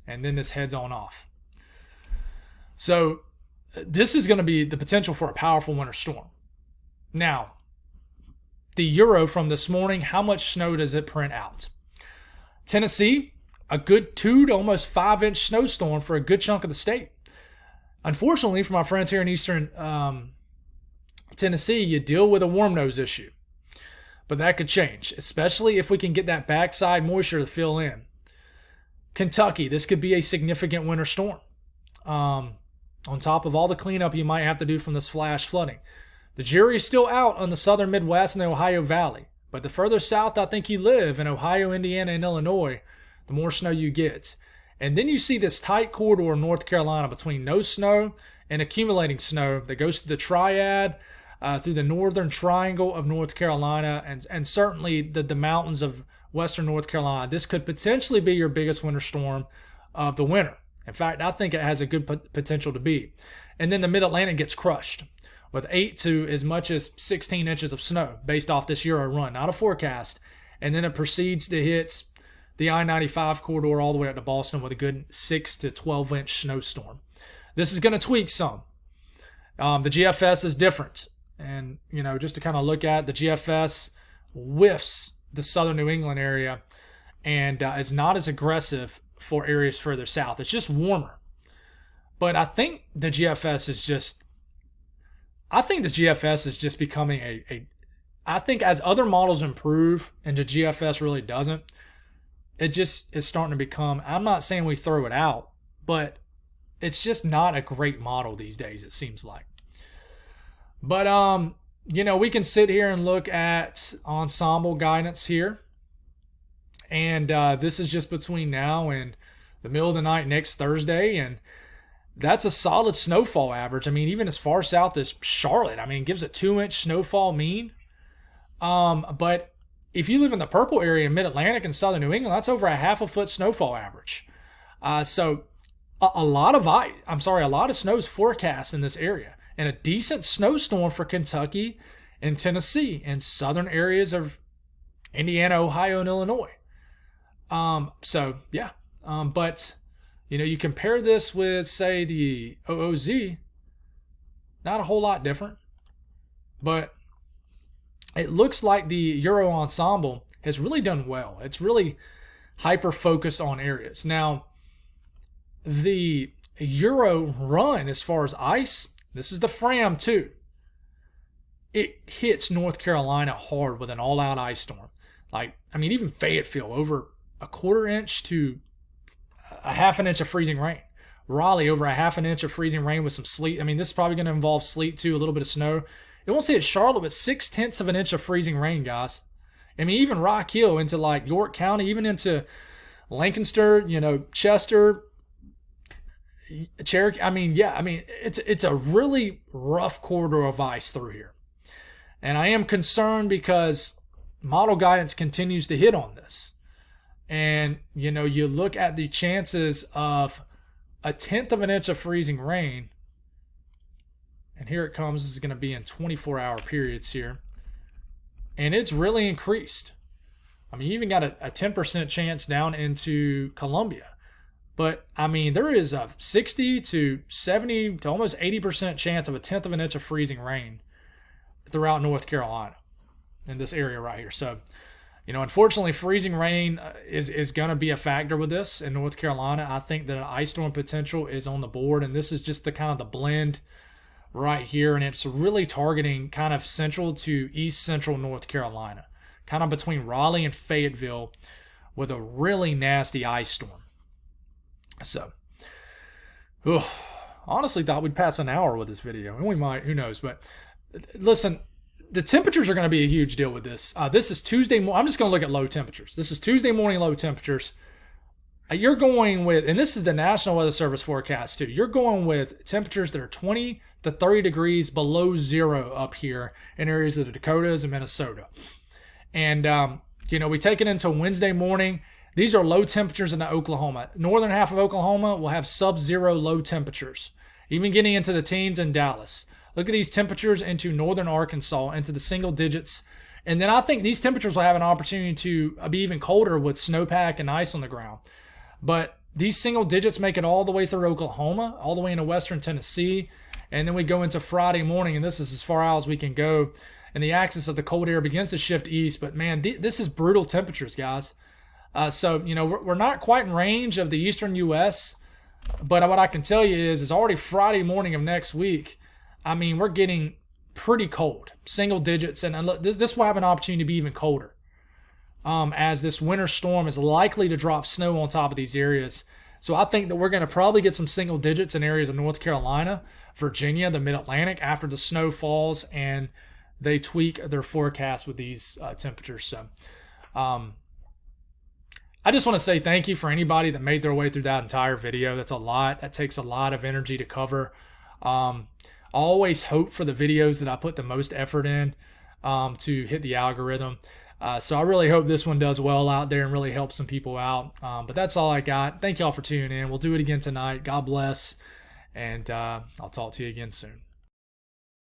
And then this heads on off. So this is going to be the potential for a powerful winter storm. Now, the Euro from this morning, how much snow does it print out? Tennessee, a good 2 to almost 5 inch snowstorm for a good chunk of the state. Unfortunately, for my friends here in eastern Tennessee, you deal with a warm nose issue. But that could change, especially if we can get that backside moisture to fill in. Kentucky, this could be a significant winter storm. On top of all the cleanup you might have to do from this flash flooding. The jury is still out on the southern Midwest and the Ohio Valley. But the further south I think you live in Ohio, Indiana, and Illinois, the more snow you get. And then you see this tight corridor in North Carolina between no snow and accumulating snow that goes through the Triad, through the northern triangle of North Carolina, and certainly the mountains of western North Carolina. This could potentially be your biggest winter storm of the winter. In fact, I think it has a good potential to be. And then the Mid-Atlantic gets crushed with 8 to as much as 16 inches of snow based off this Euro run, not a forecast. And then it proceeds to hit the I-95 corridor all the way up to Boston with a good 6 to 12 inch snowstorm. This is going to tweak some. The GFS is different. And, just to kind of look at the GFS whiffs the southern New England area and is not as aggressive for areas further south. It's just warmer. But I think the GFS is just becoming I think as other models improve and the GFS really doesn't, it just is starting to become, I'm not saying we throw it out, but it's just not a great model these days, it seems like. But, we can sit here and look at ensemble guidance here. And this is just between now and the middle of the night next Thursday. And that's a solid snowfall average. I mean, even as far south as Charlotte, it gives a 2-inch snowfall mean. But if you live in the purple area in Mid-Atlantic and southern New England, that's over a 0.5 foot snowfall average. So a lot of snow is forecast in this area. And a decent snowstorm for Kentucky and Tennessee and southern areas of Indiana, Ohio, and Illinois. But, you compare this with, say, the OOZ, not a whole lot different. But it looks like the Euro ensemble has really done well. It's really hyper-focused on areas. Now, the Euro run as far as ice, this is the Fram too. It hits North Carolina hard with an all-out ice storm. Even Fayetteville over a 1/4 inch to a 1/2 inch of freezing rain. Raleigh over a 1/2 inch of freezing rain with some sleet. This is probably going to involve sleet too, a little bit of snow. It won't say it's Charlotte, but 0.6 of an inch of freezing rain, guys. Even Rock Hill into York County, even into Lancaster, Chester, Cherokee. It's a really rough corridor of ice through here. And I am concerned because model guidance continues to hit on this. And, you look at the chances of a 1/10 of an inch of freezing rain. And here it comes. This is going to be in 24-hour periods here. And it's really increased. You even got a 10% chance down into Columbia. But, there is a 60 to 70 to almost 80% chance of a 1/10 of an inch of freezing rain throughout North Carolina in this area right here. So, Unfortunately, freezing rain is going to be a factor with this in North Carolina. I think that an ice storm potential is on the board, and this is just the kind of the blend right here, and it's really targeting kind of central to east central North Carolina, kind of between Raleigh and Fayetteville, with a really nasty ice storm. So, honestly thought we'd pass an hour with this video, and we might, who knows. But listen, the temperatures are going to be a huge deal with this. This is Tuesday morning. I'm just going to look at low temperatures. This is Tuesday morning low temperatures. You're going with, and this is the National Weather Service forecast too, you're going with temperatures that are 20 to 30 degrees below zero up here in areas of the Dakotas and Minnesota. And, we take it into Wednesday morning. These are low temperatures in Oklahoma. Northern half of Oklahoma will have sub-zero low temperatures, even getting into the teens in Dallas. Look at these temperatures into northern Arkansas, into the single digits. And then I think these temperatures will have an opportunity to be even colder with snowpack and ice on the ground. But these single digits make it all the way through Oklahoma, all the way into western Tennessee. And then we go into Friday morning, and this is as far out as we can go. And the axis of the cold air begins to shift east. But, man, this is brutal temperatures, guys. So, we're not quite in range of the eastern U.S., but what I can tell you is already Friday morning of next week, I mean, we're getting pretty cold, single digits. And this will have an opportunity to be even colder. As this winter storm is likely to drop snow on top of these areas. So I think that we're going to probably get some single digits in areas of North Carolina, Virginia, the Mid-Atlantic after the snow falls and they tweak their forecast with these temperatures. So I just want to say thank you for anybody that made their way through that entire video. That's a lot. That takes a lot of energy to cover. I always hope for the videos that I put the most effort in to hit the algorithm. So I really hope this one does well out there and really helps some people out. But that's all I got. Thank y'all for tuning in. We'll do it again tonight. God bless. And I'll talk to you again soon.